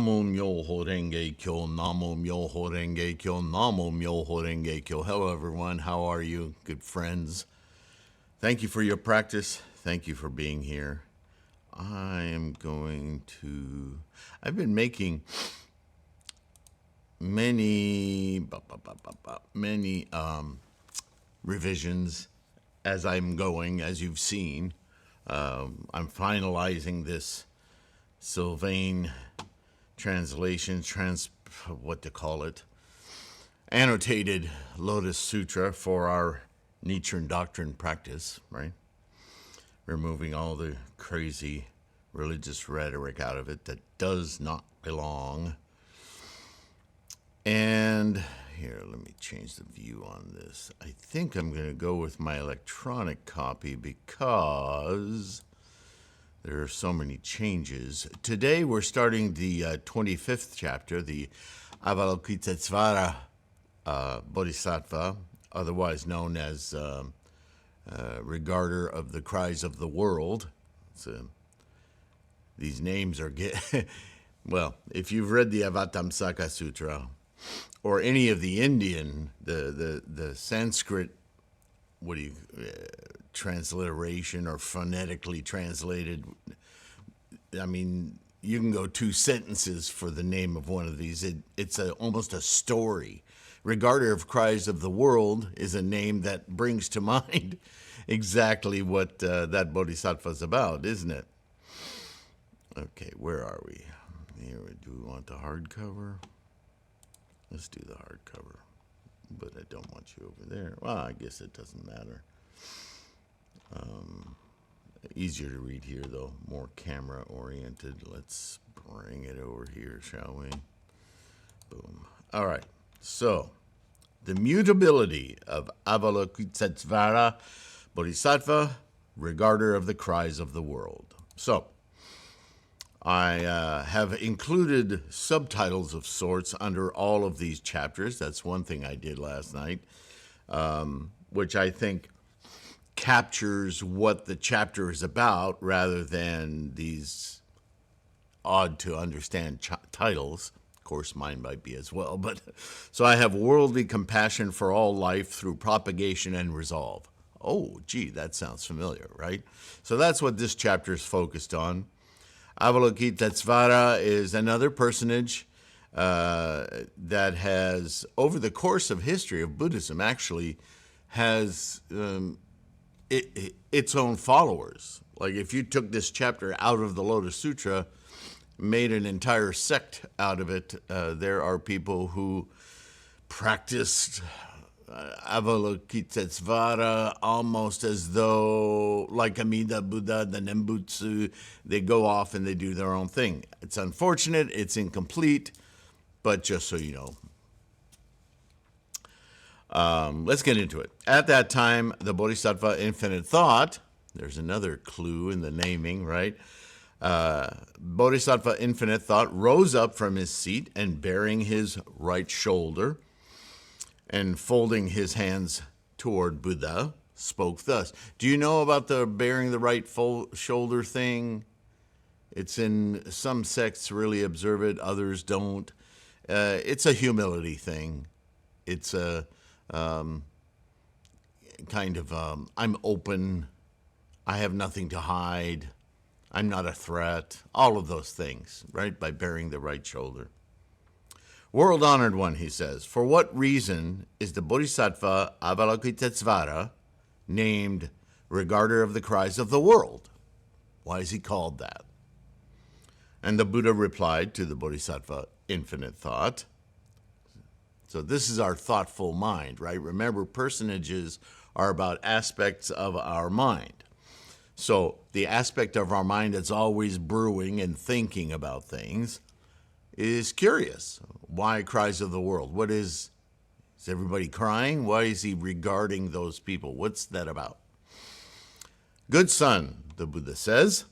NaMuMyoHoRenGeKyo, NaMuMyoHoRenGeKyo, NaMuMyoHoRenGeKyo. Hello, everyone. How are you, good friends? Thank you for your practice. Thank you for being here. I've been making many revisions as I'm going, as you've seen. I'm finalizing this Sylvain translation, annotated Lotus Sutra for our Nichiren doctrine practice, right? Removing all the crazy religious rhetoric out of it that does not belong. And here, let me change the view on this. I think I'm going to go with my electronic copy because there are so many changes. Today we're starting the 25th chapter, the Avalokitesvara Bodhisattva, otherwise known as Regarder of the Cries of the World. These names are well, if you've read the Avatamsaka Sutra or any of the Indian, the Sanskrit, transliteration or phonetically translated, I mean, you can go two sentences for the name of one of these. It's almost a story. Regarder of Cries of the World is a name that brings to mind exactly what that bodhisattva is about, isn't it? Okay, where are we? Here, do we want the hardcover? Let's do the hardcover, but I don't want you over there. Well, I guess it doesn't matter. Easier to read here, though, more camera oriented. Let's bring it over here, shall we? Boom. All right. So, the mutability of Avalokitesvara Bodhisattva, Regarder of the Cries of the World. So, I have included subtitles of sorts under all of these chapters. That's one thing I did last night, which I think captures what the chapter is about rather than these odd to understand titles. Of course, mine might be as well. But so I have worldly compassion for all life through propagation and resolve. Oh, gee, that sounds familiar, right? So that's what this chapter is focused on. Avalokitesvara is another personage that has, over the course of history of Buddhism, actually has its own followers. Like if you took this chapter out of the Lotus Sutra, made an entire sect out of it, there are people who practiced Avalokitesvara almost as though, like Amida Buddha, the Nembutsu, they go off and they do their own thing. It's unfortunate, it's incomplete, but just so you know. Let's get into it. At that time, the Bodhisattva Infinite Thought, there's another clue in the naming, right? Bodhisattva Infinite Thought rose up from his seat and bearing his right shoulder and folding his hands toward Buddha, spoke thus. Do you know about the bearing the right shoulder thing? It's in some sects really observe it, others don't. It's a humility thing. It's a I'm open, I have nothing to hide, I'm not a threat, all of those things, right, by bearing the right shoulder. World-honored one, he says, for what reason is the Bodhisattva Avalokitesvara named Regarder of the Cries of the World? Why is he called that? And the Buddha replied to the Bodhisattva Infinite Thought. So this is our thoughtful mind, right? Remember, personages are about aspects of our mind. So the aspect of our mind that's always brewing and thinking about things is curious. Why cries of the world? Is everybody crying? Why is he regarding those people? What's that about? Good son, the Buddha says,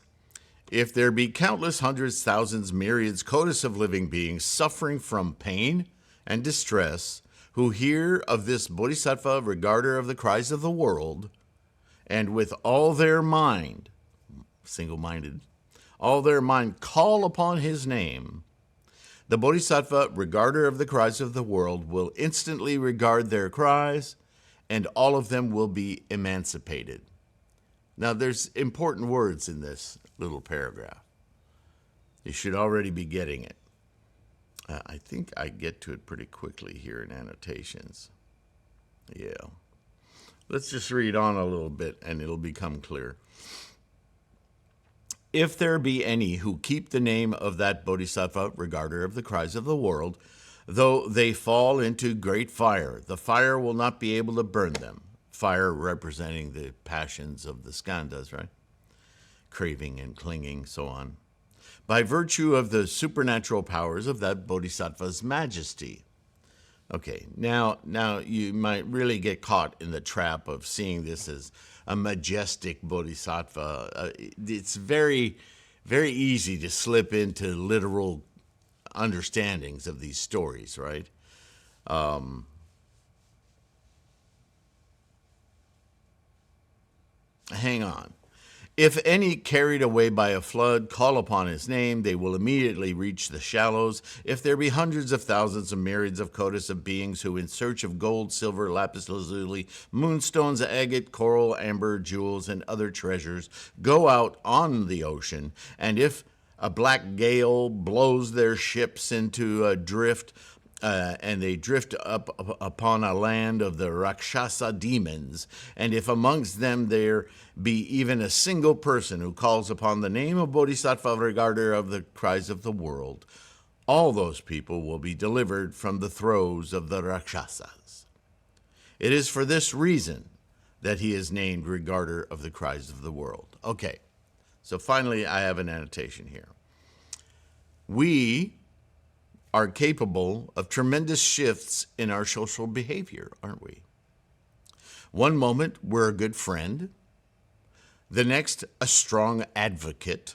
if there be countless hundreds, thousands, myriads, codas of living beings suffering from pain and distress, who hear of this Bodhisattva, Regarder of the Cries of the World, and with all their mind, single-minded, all their mind call upon his name, The Bodhisattva, regarder of the cries of the world, will instantly regard their cries, and all of them will be emancipated. Now, there's important words in this little paragraph. You should already be getting it. I think I get to it pretty quickly here in annotations. Yeah. Let's just read on a little bit, and it'll become clear. If there be any who keep the name of that Bodhisattva, regarder of the cries of the world, though they fall into great fire, the fire will not be able to burn them. Fire representing the passions of the skandhas, right? Craving and clinging, so on. By virtue of the supernatural powers of that Bodhisattva's majesty. Okay, now you might really get caught in the trap of seeing this as a majestic Bodhisattva. It's very, very easy to slip into literal understandings of these stories, right? Hang on. If any carried away by a flood call upon his name, they will immediately reach the shallows. If there be hundreds of thousands of myriads of kotis of beings who, in search of gold, silver, lapis lazuli, moonstones, agate, coral, amber, jewels, and other treasures, go out on the ocean, and if a black gale blows their ships into a drift, and they drift up upon a land of the Rakshasa demons, and if amongst them there be even a single person who calls upon the name of Bodhisattva, regarder of the cries of the world, all those people will be delivered from the throes of the Rakshasas. It is for this reason that he is named regarder of the cries of the world. Okay, so finally I have an annotation here. We are capable of tremendous shifts in our social behavior, aren't we? One moment, we're a good friend. The next, a strong advocate.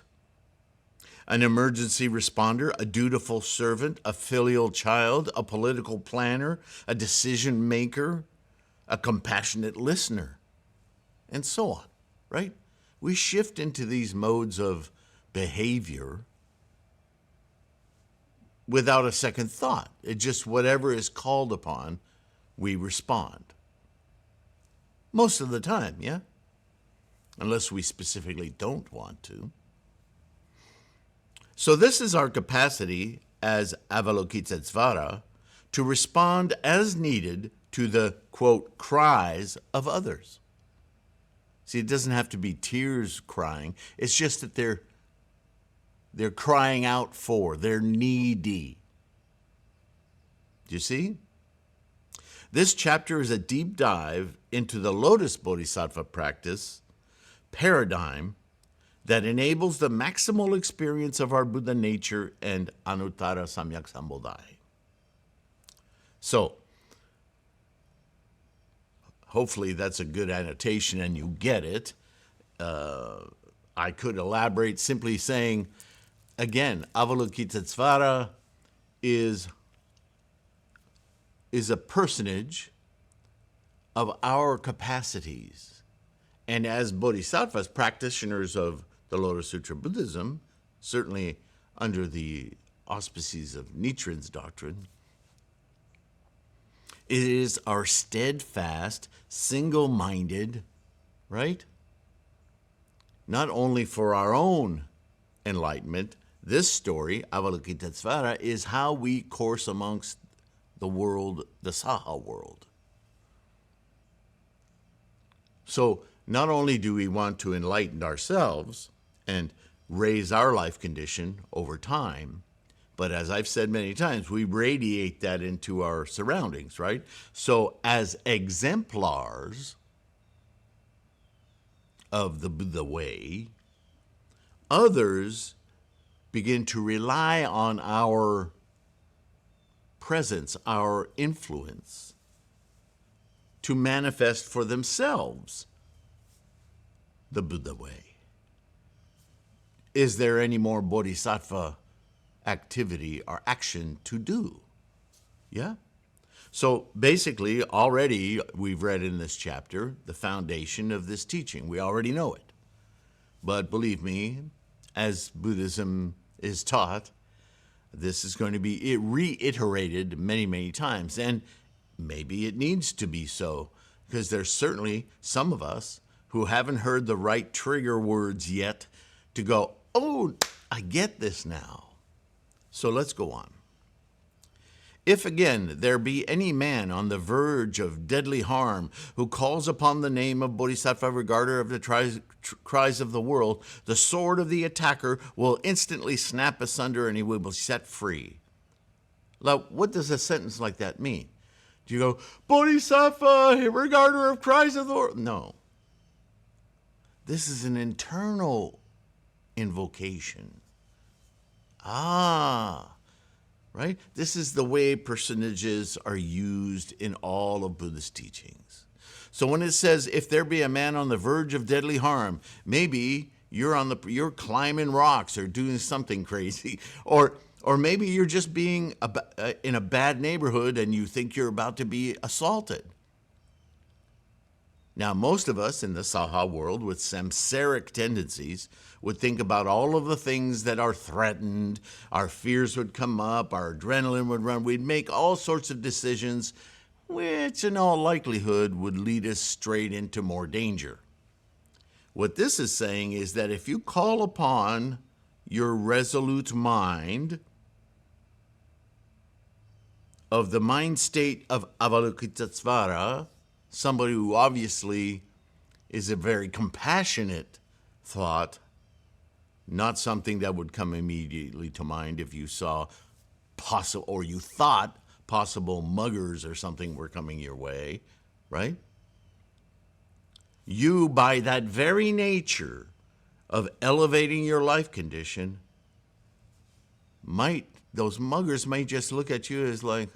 An emergency responder, a dutiful servant, a filial child, a political planner, a decision maker, a compassionate listener, and so on, right? We shift into these modes of behavior without a second thought. It just, whatever is called upon, we respond. Most of the time, yeah? Unless we specifically don't want to. So this is our capacity as Avalokitesvara to respond as needed to the, quote, cries of others. See, it doesn't have to be tears crying. It's just that they're crying out for, they're needy. Do you see? This chapter is a deep dive into the Lotus Bodhisattva practice paradigm that enables the maximal experience of our Buddha nature and Anuttara Samyak Sambodhi. So, hopefully that's a good annotation and you get it. I could elaborate simply saying, again, Avalokitesvara is a personage of our capacities. And as bodhisattvas, practitioners of the Lotus Sutra Buddhism, certainly under the auspices of Nichiren's doctrine, it is our steadfast, single-minded, right? Not only for our own enlightenment, this story, Avalokitesvara, is how we course amongst the world, the Saha world. So not only do we want to enlighten ourselves and raise our life condition over time, but as I've said many times, we radiate that into our surroundings, right? So as exemplars of the Buddha way, others begin to rely on our presence, our influence, to manifest for themselves the Buddha way. Is there any more bodhisattva activity or action to do? Yeah? So basically, already we've read in this chapter the foundation of this teaching. We already know it. But believe me, as Buddhism is taught, This is going to be reiterated many, many times. And maybe it needs to be so, because there's certainly some of us who haven't heard the right trigger words yet to go, oh, I get this now. So let's go on. If again there be any man on the verge of deadly harm who calls upon the name of Bodhisattva, regarder of the cries of the world, the sword of the attacker will instantly snap asunder and he will be set free. Now, what does a sentence like that mean? Do you go, Bodhisattva, regarder of cries of the world? No. This is an internal invocation. Right? This is the way personages are used in all of Buddhist teachings. So when it says, if there be a man on the verge of deadly harm, maybe you're climbing rocks or doing something crazy, or maybe you're just being in a bad neighborhood and you think you're about to be assaulted. Now, most of us in the Saha world with samsaric tendencies would think about all of the things that are threatened. Our fears would come up, our adrenaline would run. We'd make all sorts of decisions, which in all likelihood would lead us straight into more danger. What this is saying is that if you call upon your resolute mind of the mind state of Avalokitesvara, somebody who obviously is a very compassionate thought, not something that would come immediately to mind if you saw possible, or you thought possible muggers or something were coming your way, right? You, by that very nature of elevating your life condition, those muggers might just look at you as like,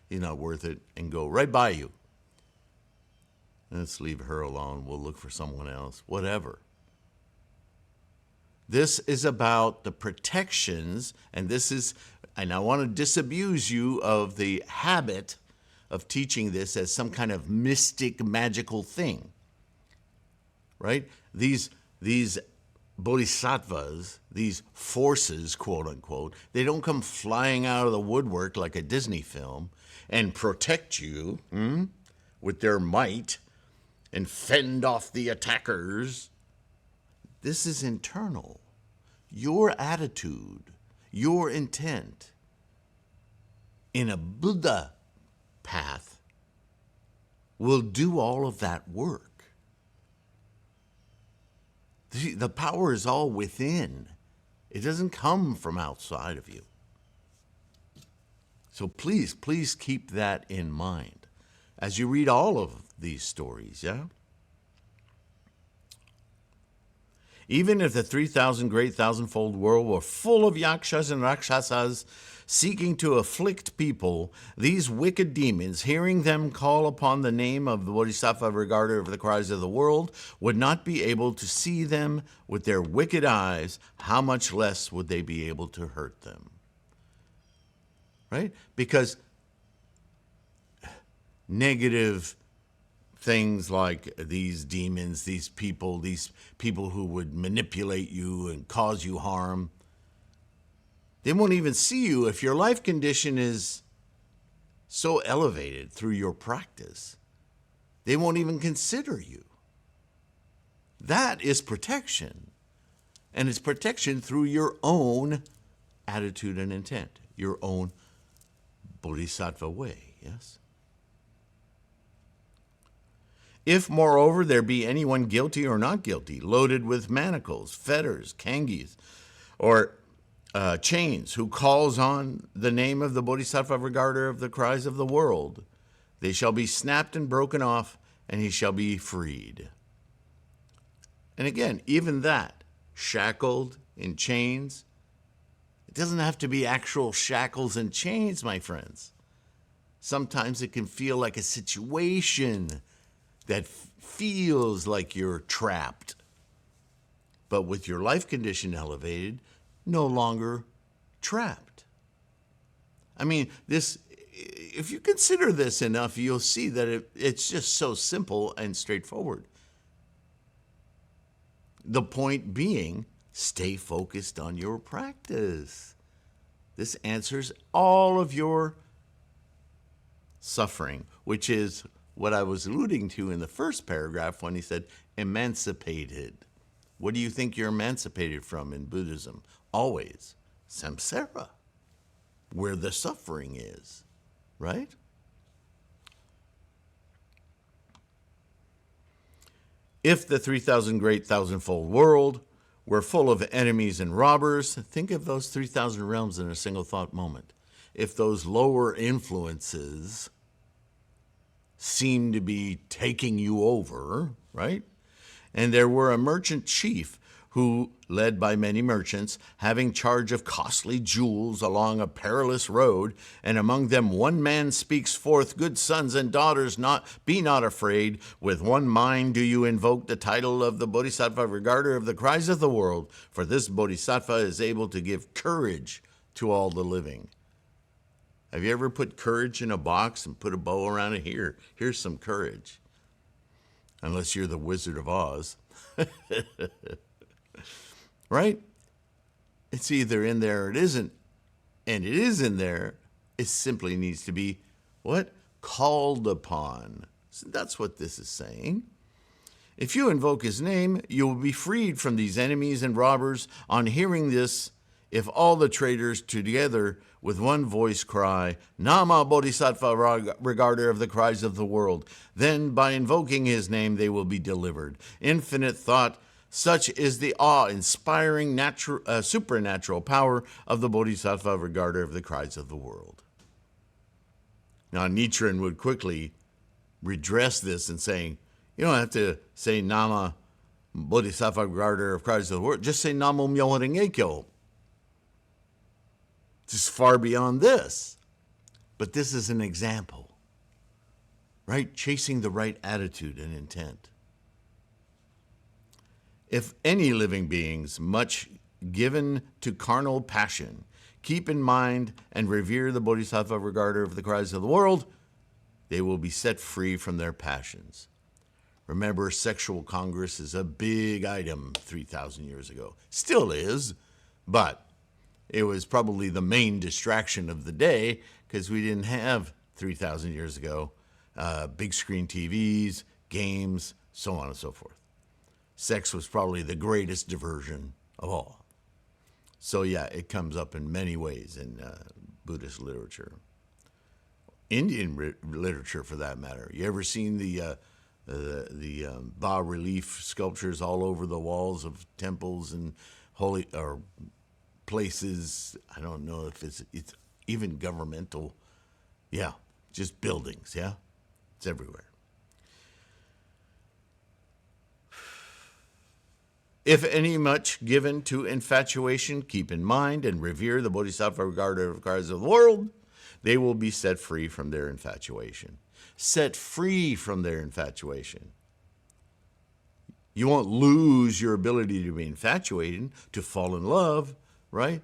he's not worth it, and go right by you. Let's leave her alone. We'll look for someone else, whatever. This is about the protections, and I want to disabuse you of the habit of teaching this as some kind of mystic, magical thing, right? These bodhisattvas, these forces, quote unquote, they don't come flying out of the woodwork like a Disney film and protect you with their might and fend off the attackers. This is internal. Your attitude, your intent in a Buddha path will do all of that work. The power is all within. It doesn't come from outside of you. So please keep that in mind as you read all of these stories, yeah? Even if the 3,000 great thousandfold world were full of yakshas and rakshasas seeking to afflict people, these wicked demons, hearing them call upon the name of the Bodhisattva, regarder of the cries of the world, would not be able to see them with their wicked eyes. How much less would they be able to hurt them? Right? Because negative things like these demons, these people who would manipulate you and cause you harm, they won't even see you if your life condition is so elevated through your practice. They won't even consider you. That is protection. And it's protection through your own attitude and intent, your own bodhisattva way, yes? If, moreover, there be anyone guilty or not guilty, loaded with manacles, fetters, kangies, or chains, who calls on the name of the Bodhisattva, regarder of the cries of the world, they shall be snapped and broken off, and he shall be freed. And again, even that, shackled in chains, it doesn't have to be actual shackles and chains, my friends. Sometimes it can feel like a situation that feels like you're trapped, but with your life condition elevated, no longer trapped. I mean, if you consider this enough, you'll see that it's just so simple and straightforward. The point being, stay focused on your practice. This answers all of your suffering, which is what I was alluding to in the first paragraph when he said emancipated. What do you think you're emancipated from in Buddhism? Always samsara, where the suffering is, right? If the 3,000 great thousandfold world were full of enemies and robbers, think of those 3,000 realms in a single thought moment. If those lower influences seem to be taking you over, right? And there were a merchant chief who, led by many merchants, having charge of costly jewels along a perilous road, and among them one man speaks forth, good sons and daughters, be not afraid. With one mind do you invoke the title of the Bodhisattva Regarder of the cries of the world, for this Bodhisattva is able to give courage to all the living. Have you ever put courage in a box and put a bow around it? Here's some courage. Unless you're the Wizard of Oz. Right? It's either in there or it isn't. And it is in there. It simply needs to be, what? Called upon. So that's what this is saying. If you invoke his name, you will be freed from these enemies and robbers. On hearing this, if all the traders together with one voice cry, Nama Bodhisattva Regarder of the cries of the world, then by invoking his name they will be delivered. Infinite thought, such is the awe-inspiring supernatural power of the Bodhisattva Regarder of the cries of the world. Now Nichiren would quickly redress this and saying, you don't have to say Nama Bodhisattva Regarder of cries of the world, just say NaMuMyoHoRenGeKyo. Just far beyond this. But this is an example, right? Chasing the right attitude and intent. If any living beings, much given to carnal passion, keep in mind and revere the Bodhisattva Regarder of the cries of the world, they will be set free from their passions. Remember, sexual congress is a big item 3,000 years ago. Still is, but it was probably the main distraction of the day because we didn't have 3,000 years ago big screen TVs, games, so on and so forth. Sex was probably the greatest diversion of all. So yeah, it comes up in many ways in Buddhist literature. Indian literature, for that matter. You ever seen the bas-relief sculptures all over the walls of temples and holy or places? I don't know if it's even governmental. Yeah, just buildings. Yeah, it's everywhere. If any much given to infatuation, keep in mind and revere the Bodhisattva Regarder of the cries of the world, they will be set free from their infatuation. Set free from their infatuation. You won't lose your ability to be infatuated, to fall in love, right?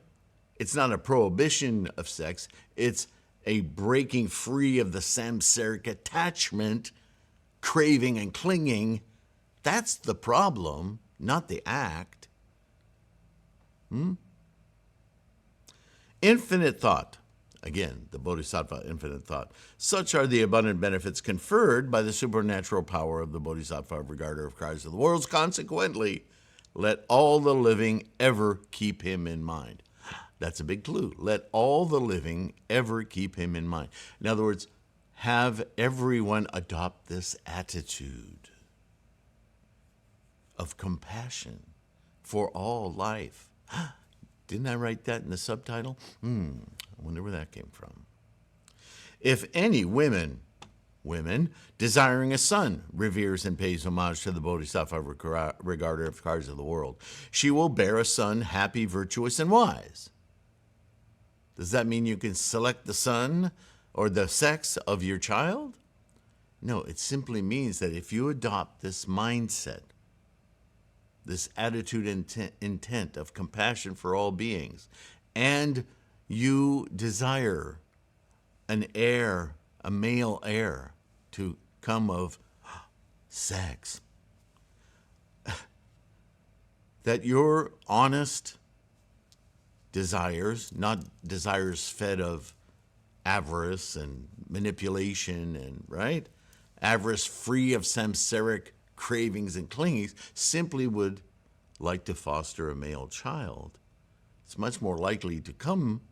It's not a prohibition of sex. It's a breaking free of the samsaric attachment, craving and clinging. That's the problem, not the act. Infinite thought. Again, the Bodhisattva infinite thought. Such are the abundant benefits conferred by the supernatural power of the Bodhisattva Regarder of cries of the world. Consequently, let all the living ever keep him in mind. That's a big clue. Let all the living ever keep him in mind. In other words, have everyone adopt this attitude of compassion for all life. Didn't I write that in the subtitle? I wonder where that came from. If any women desiring a son reveres and pays homage to the Bodhisattva Regarder of the cries of the world, she will bear a son happy, virtuous, and wise. Does that mean you can select the son or the sex of your child? No, it simply means that if you adopt this mindset, this attitude and intent of compassion for all beings, and you desire an heir, a male heir, to come of sex, that your honest desires, not desires fed of avarice and manipulation and, right? Avarice free of samsaric cravings and clingings, simply would like to foster a male child. It's much more likely to come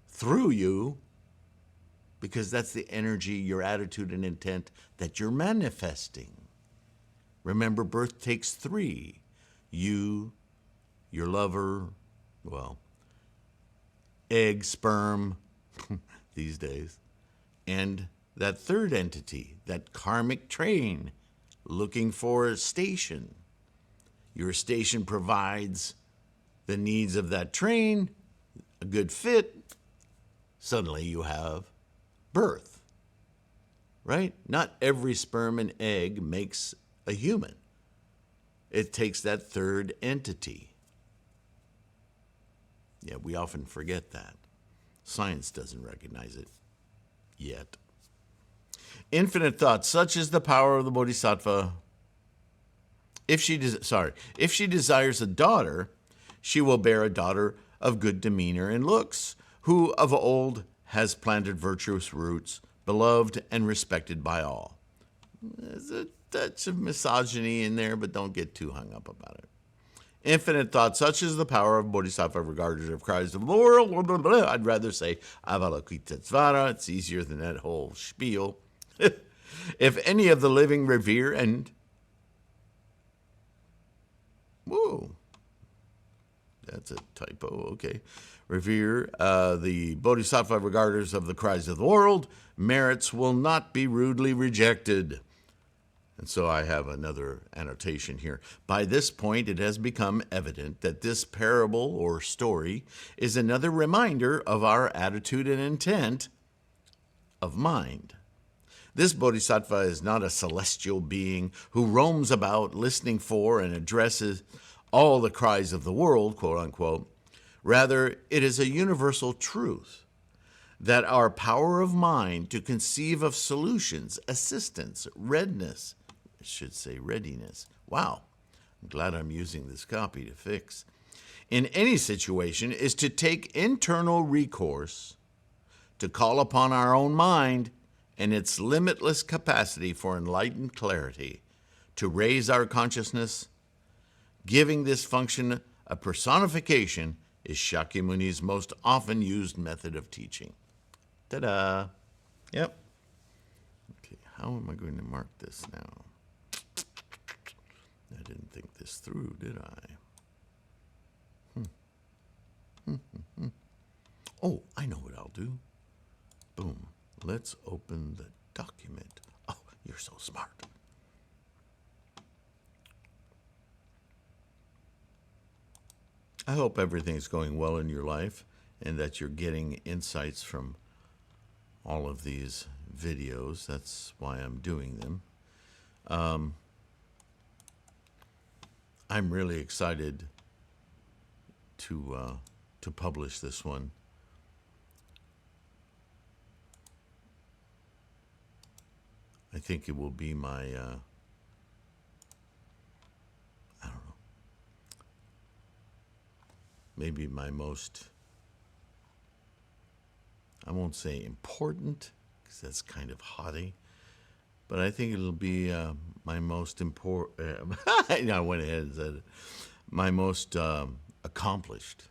through you because that's the energy, your attitude and intent that you're manifesting. Remember, birth takes three. You, your lover, well, egg, sperm, these days, and that third entity, that karmic train, looking for a station. Your station provides the needs of that train, a good fit, suddenly you have birth, right? Not every sperm and egg makes a human. It takes that third entity. Yeah, we often forget that. Science doesn't recognize it yet. Infinite thought, such is the power of the Bodhisattva. If she desires a daughter, she will bear a daughter of good demeanor and looks, who of old has planted virtuous roots, beloved and respected by all. There's a touch of misogyny in there, but don't get too hung up about it. Infinite thought, such is the power of Bodhisattva regarded of Christ of the world. Blah, blah, blah. I'd rather say Avalokitesvara. It's easier than that whole spiel. If any of the living revere and... Whoa. That's a typo, okay. Revere the Bodhisattva regarders of the cries of the world, merits will not be rudely rejected. And so I have another annotation here. By this point, it has become evident that this parable or story is another reminder of our attitude and intent of mind. This Bodhisattva is not a celestial being who roams about listening for and addresses all the cries of the world, quote unquote. Rather, it is a universal truth that our power of mind to conceive of solutions, assistance, readiness, I should say readiness. Wow, I'm glad I'm using this copy to fix. In any situation is to take internal recourse to call upon our own mind and its limitless capacity for enlightened clarity to raise our consciousness. Giving this function a personification is Shakyamuni's most often used method of teaching. Ta-da! Yep. Okay, how am I going to mark this now? I didn't think this through, did I? Oh, I know what I'll do. Boom. Let's open the document. Oh, you're so smart. I hope everything's going well in your life and that you're getting insights from all of these videos. That's why I'm doing them. I'm really excited to publish this one. I think it will be my, I don't know, maybe my most, I won't say important, because that's kind of haughty, but I think it'll be my most important, I went ahead and said it, my most accomplished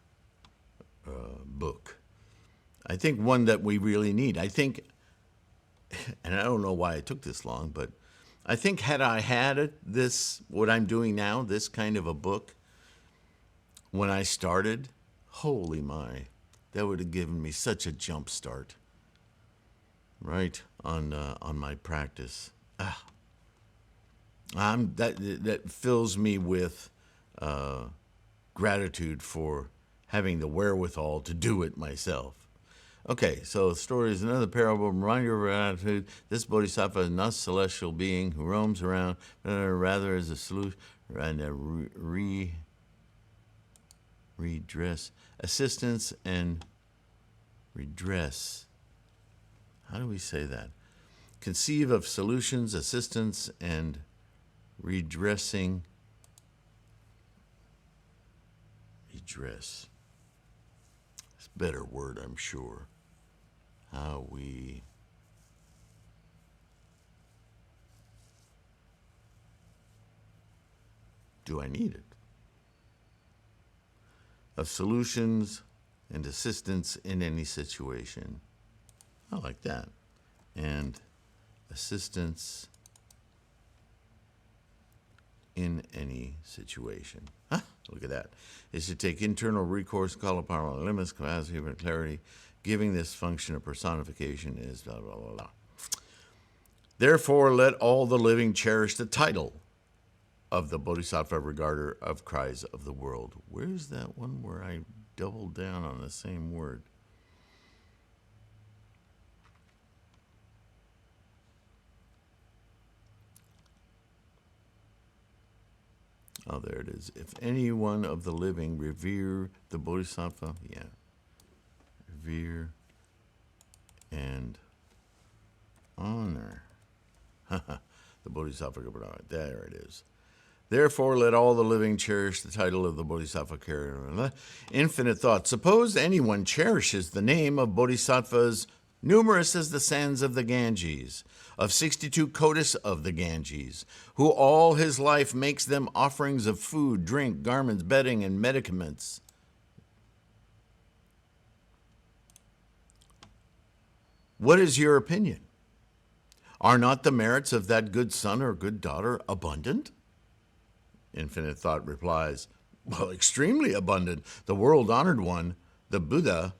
book. I think one that we really need. I think, and I don't know why it took this long, but I think had I had this, what I'm doing now, this kind of a book, when I started, holy my, that would have given me such a jump start, right, on my practice. That fills me with gratitude for having the wherewithal to do it myself. Okay, so the story is another parable, reminder of our attitude. This Bodhisattva is not a celestial being who roams around, rather as a solution and a redress, assistance and redress. How do we say that? Conceive of solutions, assistance, and redressing. Redress. Better word, I'm sure. How we do I need it? Of solutions and assistance in any situation. I like that. And assistance in any situation. Look at that. Is to take internal recourse, call upon our limits, capacity, and clarity. Giving this function a personification is blah, blah, blah, blah. Therefore, let all the living cherish the title of the Bodhisattva regarder of cries of the world. Where's that one where I doubled down on the same word? Oh, there it is. If any one of the living revere the Bodhisattva, revere and honor the Bodhisattva, there it is. Therefore, let all the living cherish the title of the Bodhisattva carrier. Infinite thought. Suppose anyone cherishes the name of Bodhisattvas, numerous as the sands of the Ganges, of 62 Kotis of the Ganges, who all his life makes them offerings of food, drink, garments, bedding, and medicaments. What is your opinion? Are not the merits of that good son or good daughter abundant? Infinite thought replies, well, extremely abundant. The world-honored one, the Buddha,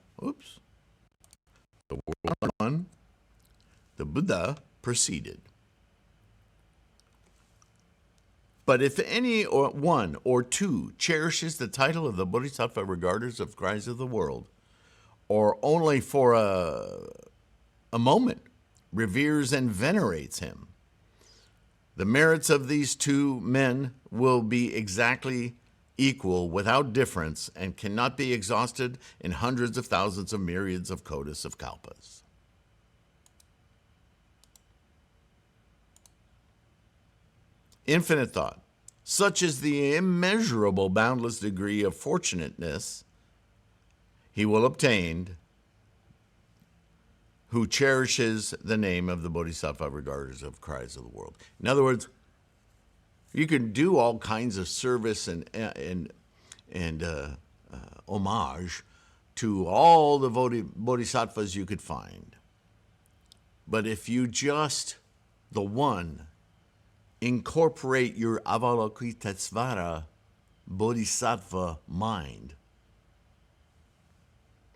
the Buddha proceeded. But if any one or two cherishes the title of the Bodhisattva regarders of cries of the world, or only for a moment reveres and venerates him, the merits of these two men will be exactly equal without difference and cannot be exhausted in hundreds of thousands of myriads of kotis of kalpas. Infinite thought. Such is the immeasurable, boundless degree of fortunateness he will obtain who cherishes the name of the Bodhisattva regarders of cries of the world. In other words, you can do all kinds of service and homage to all the bodhisattvas you could find. But if you just, the one, incorporate your Avalokitesvara bodhisattva mind,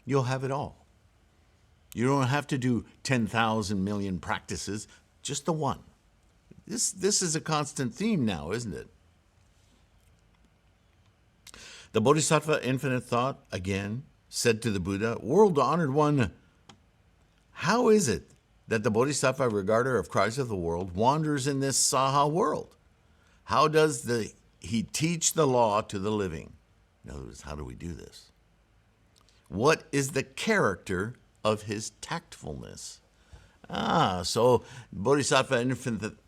you'll have it all. You don't have to do 10,000 million practices, just the one. This is a constant theme now, isn't it? The Bodhisattva Infinite Thought, again, said to the Buddha, world-honored one, how is it that the Bodhisattva regarder of cries of the world wanders in this Saha world? How does he teach the law to the living? In other words, how do we do this? What is the character of his tactfulness? So Bodhisattva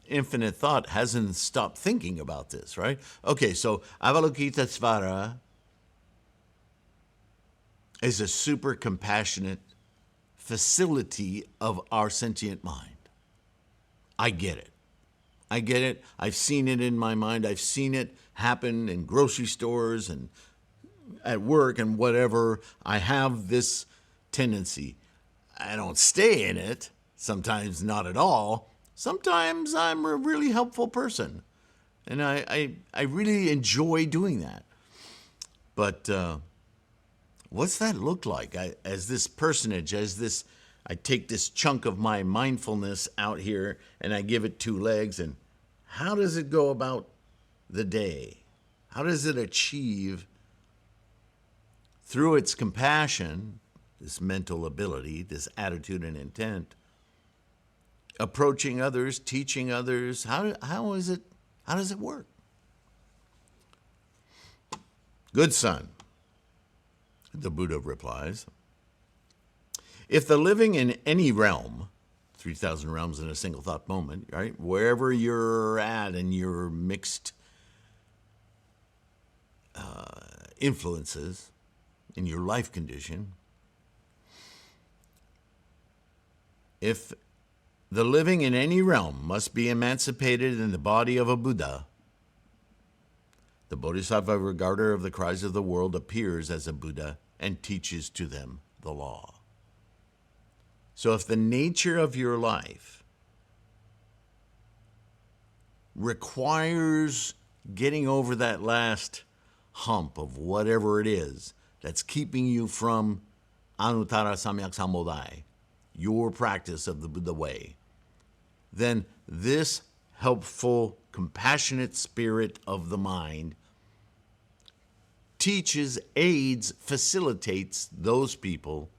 Infinite Thought hasn't stopped thinking about this, right? Okay, so Avalokitesvara is a super compassionate facility of our sentient mind. I get it. I get it. I've seen it in my mind. I've seen it happen in grocery stores and at work and whatever. I have this tendency. I don't stay in it. Sometimes not at all. Sometimes I'm a really helpful person. And I really enjoy doing that. But what's that look like? As this personage, I take this chunk of my mindfulness out here and I give it 2 legs. And how does it go about the day? How does it achieve, through its compassion, this mental ability, this attitude and intent, approaching others, teaching others? How does it work? Good son, the Buddha replies, if the living in any realm, 3,000 realms in a single thought moment, right? Wherever you're at in your mixed influences in your life condition, If the living in any realm must be emancipated in the body of a Buddha, the Bodhisattva regarder of the cries of the world appears as a Buddha and teaches to them the law. So if the nature of your life requires getting over that last hump of whatever it is that's keeping you from Anuttara Samyak Sambodhi, your practice of the Buddha way, then this helpful, compassionate spirit of the mind teaches, aids, facilitates those people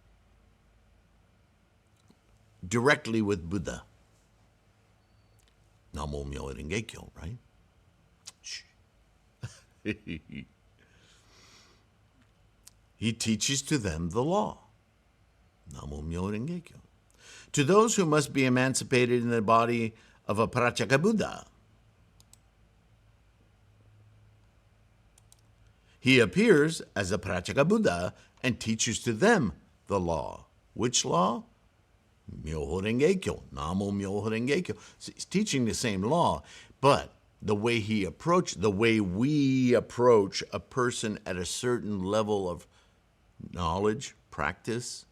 directly with Buddha. NaMuMyoHoRenGeKyo, right? Shh. He teaches to them the law. NaMuMyoHoRenGeKyo. To those who must be emancipated in the body of a Pratyeka Buddha, he appears as a Pratyeka Buddha and teaches to them the law. Which law? MyoHoRenGeKyo, NaMuMyoHoRenGeKyo. He's teaching the same law, but the way we approach a person at a certain level of knowledge, practice.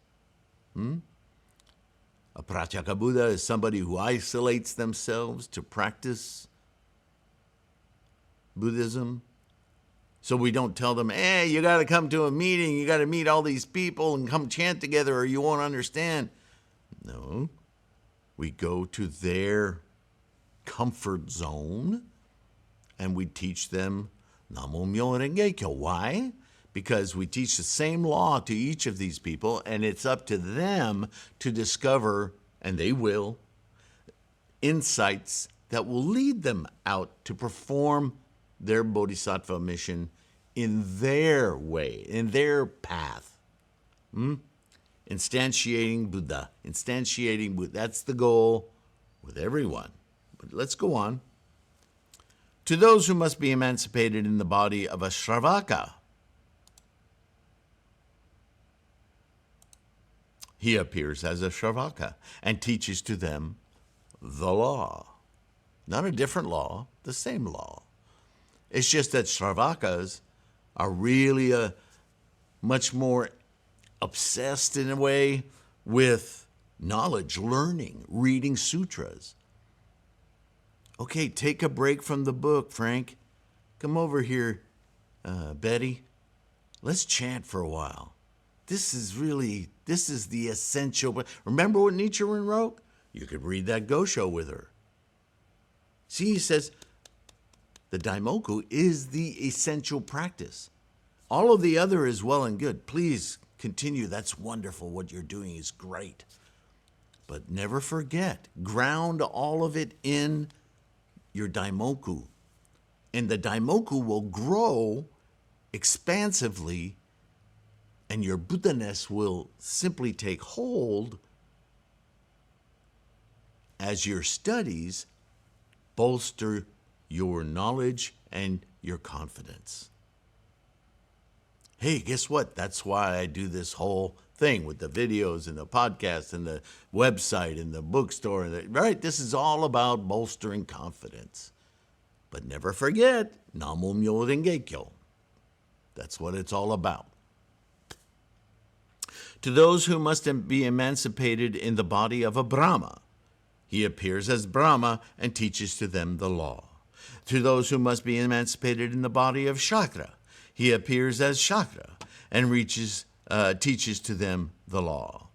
A Pratyeka Buddha is somebody who isolates themselves to practice Buddhism. So we don't tell them, hey, you got to come to a meeting, you got to meet all these people and come chant together or you won't understand. No, we go to their comfort zone and we teach them NaMuMyoHoRenGeKyo. Why? Because we teach the same law to each of these people, and it's up to them to discover, and they will, insights that will lead them out to perform their bodhisattva mission in their way, in their path. Instantiating Buddha. That's the goal with everyone. But let's go on. To those who must be emancipated in the body of a Shravaka, he appears as a Shravaka and teaches to them the law. Not a different law, the same law. It's just that Shravakas are really much more obsessed in a way with knowledge, learning, reading sutras. Okay, take a break from the book, Frank. Come over here, Betty. Let's chant for a while. This is the essential. Remember what Nichiren wrote? You could read that Gosho with her. See, he says, the Daimoku is the essential practice. All of the other is well and good. Please continue. That's wonderful. What you're doing is great. But never forget, ground all of it in your Daimoku. And the Daimoku will grow expansively, and your Buddha-ness will simply take hold as your studies bolster your knowledge and your confidence. Hey, guess what? That's why I do this whole thing with the videos and the podcast and the website and the bookstore. Right? This is all about bolstering confidence. But never forget, NaMuMyoHoRenGeKyo. That's what it's all about. To those who must be emancipated in the body of a Brahma, he appears as Brahma and teaches to them the law. To those who must be emancipated in the body of Shakra, he appears as Shakra and teaches to them the law.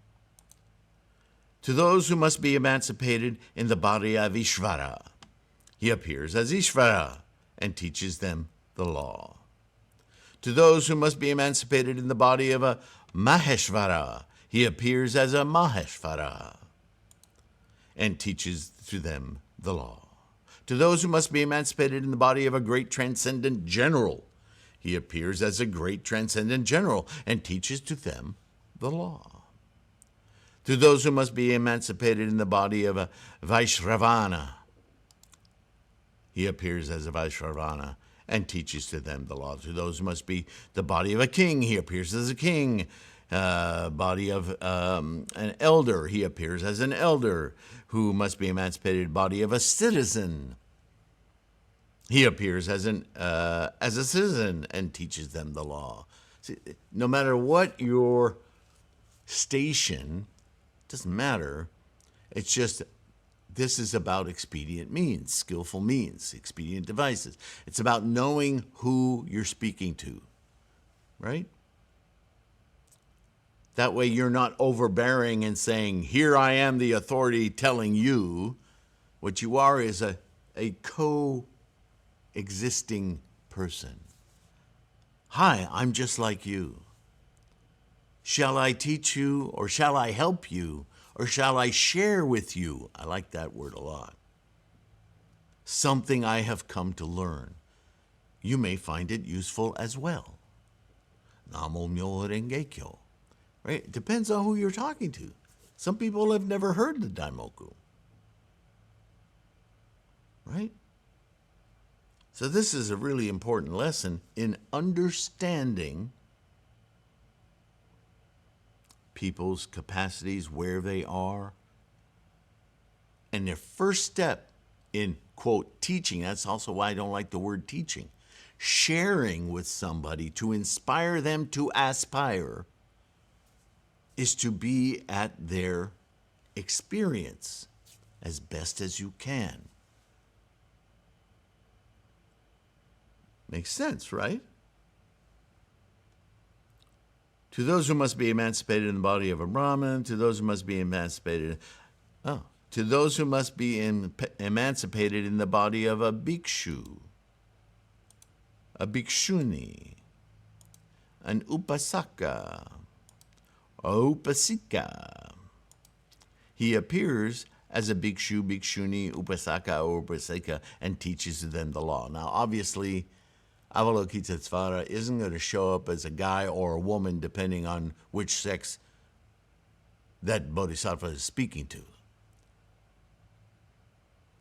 To those who must be emancipated in the body of Ishvara, he appears as Ishvara and teaches them the law. To those who must be emancipated in the body of a Maheshvara, he appears as a Maheshvara and teaches to them the law. To those who must be emancipated in the body of a great transcendent general, he appears as a great transcendent general and teaches to them the law. To those who must be emancipated in the body of a Vaishravana, he appears as a Vaishravana and teaches to them the law. To those who must be the body of a king, he appears as a king Body of an elder. He appears as an elder who must be emancipated. Body of a citizen. He appears as a citizen and teaches them the law. See, no matter what your station, doesn't matter. It's just this is about expedient means, skillful means, expedient devices. It's about knowing who you're speaking to, right? That way you're not overbearing and saying, here I am the authority telling you. What you are is a co-existing person. Hi, I'm just like you. Shall I teach you, or shall I help you, or shall I share with you? I like that word a lot. Something I have come to learn. You may find it useful as well. NaMuMyoHoRenGeKyo. Right? It depends on who you're talking to. Some people have never heard the Daimoku. Right? So this is a really important lesson in understanding people's capacities, where they are. And their first step in, quote, teaching, that's also why I don't like the word teaching, sharing with somebody to inspire them to aspire, is to be at their experience as best as you can. Makes sense, right? To those who must be emancipated in the body of a Brahmin, to those who must be emancipated, to those who must be emancipated in the body of a bhikshu, a bhikshuni, an upasaka, a upasika. He appears as a bhikshu, bhikshuni, upasaka, or upasika, and teaches them the law. Now, obviously, Avalokitesvara isn't going to show up as a guy or a woman, depending on which sex that Bodhisattva is speaking to.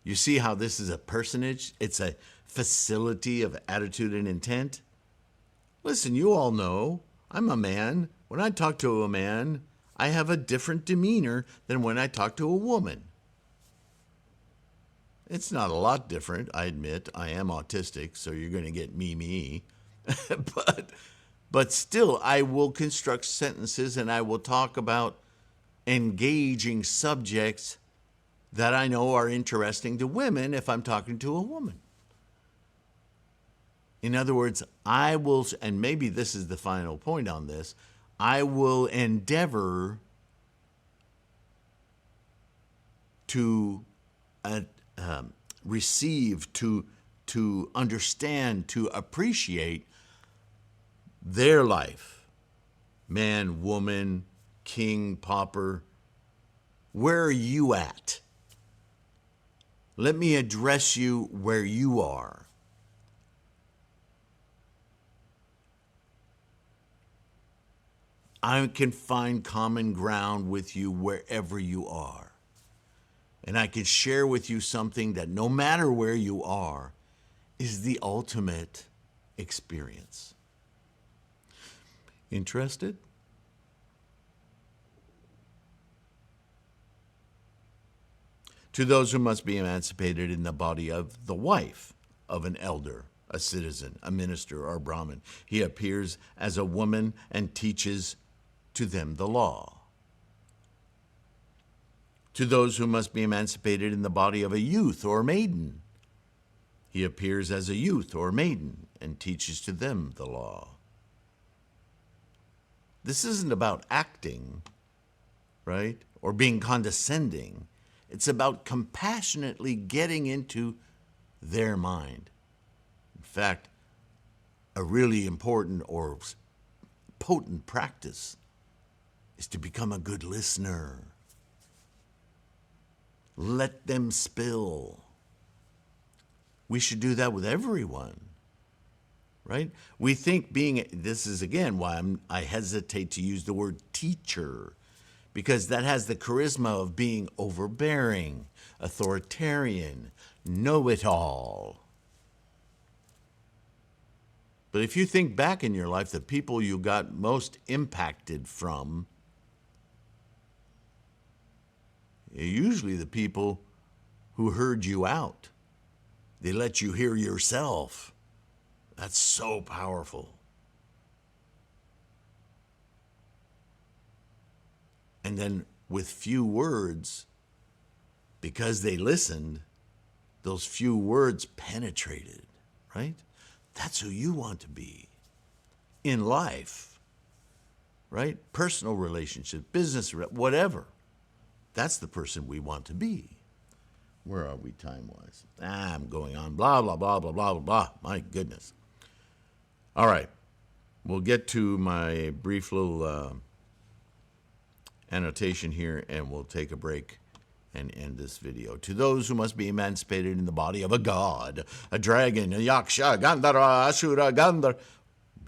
You see how this is a personage? It's a facility of attitude and intent. Listen, you all know I'm a man. When I talk to a man, I have a different demeanor than when I talk to a woman. It's not a lot different, I admit. I am autistic, so you're going to get me. But still, I will construct sentences and I will talk about engaging subjects that I know are interesting to women if I'm talking to a woman. In other words, I will, and maybe this is the final point on this, I will endeavor to receive, to understand, to appreciate their life. Man, woman, king, pauper. Where are you at? Let me address you where you are. I can find common ground with you wherever you are. And I can share with you something that no matter where you are, is the ultimate experience. Interested? To those who must be emancipated in the body of the wife of an elder, a citizen, a minister, or a Brahmin. He appears as a woman and teaches to them the law. To those who must be emancipated in the body of a youth or maiden. He appears as a youth or maiden and teaches to them the law. This isn't about acting, right? Or being condescending. It's about compassionately getting into their mind. In fact, a really important or potent practice is to become a good listener. Let them spill. We should do that with everyone, right? We think this is again why I hesitate to use the word teacher, because that has the charisma of being overbearing, authoritarian, know-it-all. But if you think back in your life, the people you got most impacted from are usually the people who heard you out. They let you hear yourself. That's so powerful. And then with few words, because they listened, those few words penetrated, right? That's who you want to be in life, right? Personal relationships, business, whatever. That's the person we want to be. Where are we time-wise? I'm going on, blah, blah, blah, blah, blah, blah, blah. My goodness. All right. We'll get to my brief little annotation here, and we'll take a break and end this video. To those who must be emancipated in the body of a god, a dragon, a yaksha, gandhara, asura, gandhar,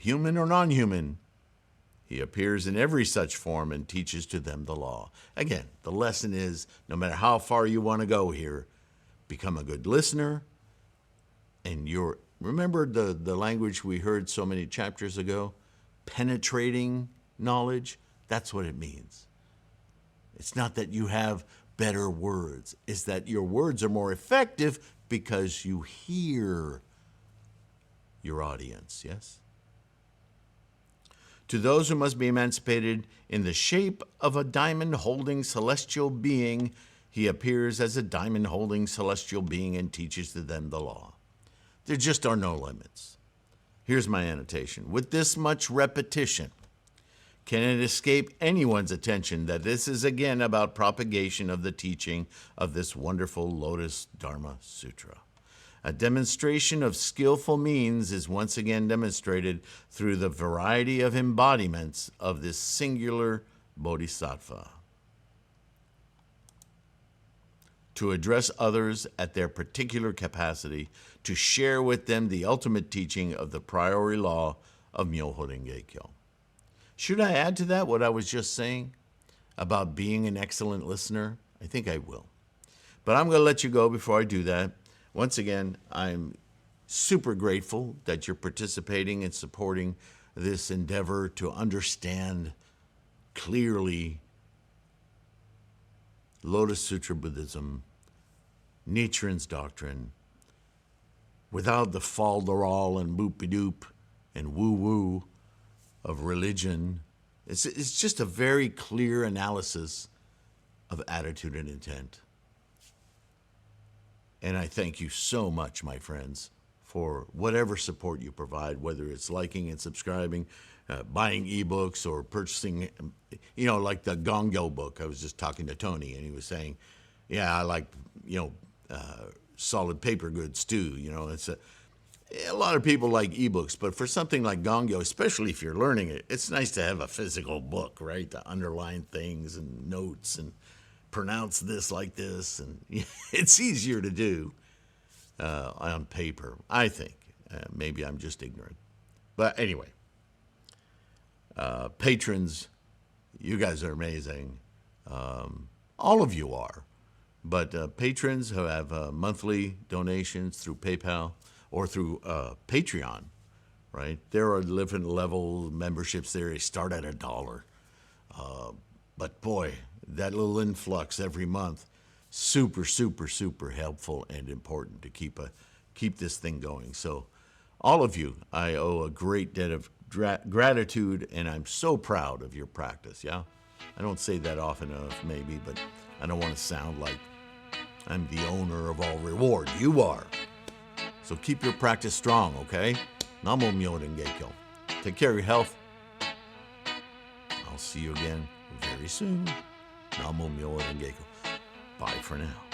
human or non-human, he appears in every such form and teaches to them the law. Again, the lesson is, no matter how far you want to go here, become a good listener, and remember the language we heard so many chapters ago? Penetrating knowledge, that's what it means. It's not that you have better words. It's that your words are more effective because you hear your audience, yes? To those who must be emancipated in the shape of a diamond-holding celestial being, he appears as a diamond-holding celestial being and teaches to them the law. There just are no limits. Here's my annotation. With this much repetition, can it escape anyone's attention that this is again about propagation of the teaching of this wonderful Lotus Dharma Sutra? A demonstration of skillful means is once again demonstrated through the variety of embodiments of this singular Bodhisattva. To address others at their particular capacity, to share with them the ultimate teaching of the priori law of NaMuMyoHoRenGeKyo. Should I add to that what I was just saying about being an excellent listener? I think I will. But I'm going to let you go before I do that. Once again, I'm super grateful that you're participating and supporting this endeavor to understand clearly Lotus Sutra Buddhism, Nichiren's doctrine, without the falderall and boop-a-doop and woo-woo of religion. It's just a very clear analysis of attitude and intent. And I thank you so much, my friends, for whatever support you provide, whether it's liking and subscribing, buying ebooks, or purchasing, like the Gongyo book. I was just talking to Tony, and he was saying, yeah, I like, solid paper goods too. It's a lot of people like ebooks, but for something like Gongyo, especially if you're learning it, it's nice to have a physical book, right? To underline things and notes and pronounce this like this, and it's easier to do on paper, I think. Maybe I'm just ignorant. But anyway, patrons, you guys are amazing. All of you are. But patrons who have monthly donations through PayPal or through Patreon, right? There are different level memberships there. They start at $1. But boy, that little influx every month, super, super, super helpful and important to keep this thing going. So all of you, I owe a great debt of gratitude, and I'm so proud of your practice, yeah? I don't say that often enough, maybe, but I don't want to sound like I'm the owner of all reward. You are. So keep your practice strong, okay? NaMuMyoHoRenGeKyo. Take care of your health. I'll see you again very soon. NaMuMyoHoRenGeKyo. Bye for now.